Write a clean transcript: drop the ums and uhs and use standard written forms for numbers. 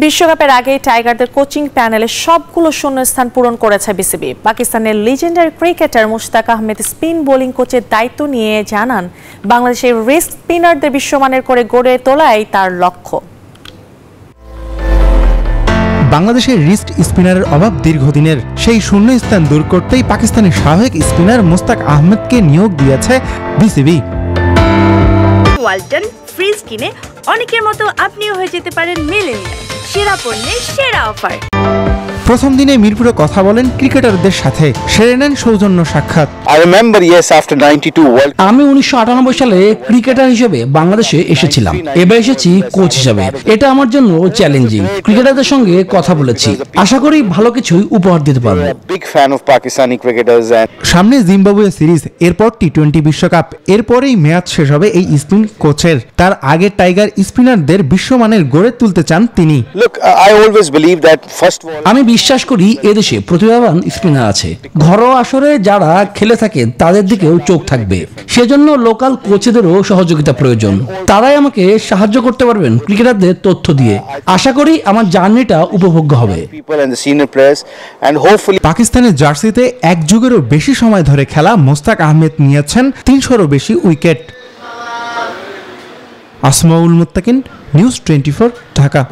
বিশ্বকাপের আগে টাইগারদের কোচিং প্যানেলে সবগুলো শূন্যস্থান পূরণ করেছে বিসিবি। পাকিস্তানের legendary cricketer Mushtaq Ahmed spin bowling কোচের দায়িত্ব নিয়ে জানান, বাংলাদেশের রিস্ক স্পিনারদের বিশ্বমানের করে গড়ে তোলাই তার লক্ষ্য। বাংলাদেশের রিস্ট স্পিনারের অভাব দীর্ঘদিনের, সেই শূন্য স্থান দূর করতেই পাকিস্তানের সাবেক স্পিনার মুশতাক আহমেদকে নিয়োগ দিয়েছে বিসিবি। ওয়ালটন ফ্রিজ কিনে অনেকের মতো আপনিও হয়ে যেতে পারেন মিলেনিয়াল, সেরা পণ্যের সেরা অফার। প্রথম দিনে মিরপুরে কথা বলেন ক্রিকেটারদের সাথে, সেরে নেন সৌজন্য সাক্ষাৎ। আমি 1998 সালে ক্রিকেটার হিসেবে বাংলাদেশে এসেছিলাম, এবার এসেছি কোচ হিসেবে। এটা আমার জন্য চ্যালেঞ্জিং। ক্রিকেটারদের সঙ্গে কথা বলেছি, আশা করি ভালো কিছুই উপহার দিতে পারবো। সামনে জিম্বাবুয়ে সিরিজ, এরপর টি-20 বিশ্বকাপ, এরপরেই মেয়াদ শেষ হবে এই স্পিন কোচের। তার আগে টাইগার স্পিনারদের বিশ্বমানের গড়ে তুলতে চান তিনি। আমি বিশ্বাস করি এদেশে প্রতিভাবান স্পিনার আছে। ঘরোয়া আসরে যারা খেলে থাকে তাদের দিকেও চোখ থাকবে, সেজন্য লোকাল কোচেদেরও সহযোগিতা প্রয়োজন। তারাই আমাকে সাহায্য করতে পারবেন ক্রিকেটারদের তথ্য দিয়ে। আশা করি আমার জার্নিটা উপভোগ্য হবে। পাকিস্তানের জার্সিতে এক যুগেরও বেশি সময় ধরে খেলা মুশতাক আহমেদ নিয়েছেন 300-রও বেশি উইকেট। আসমাউল মুত্তাকিন, নিউজ 24, ঢাকা।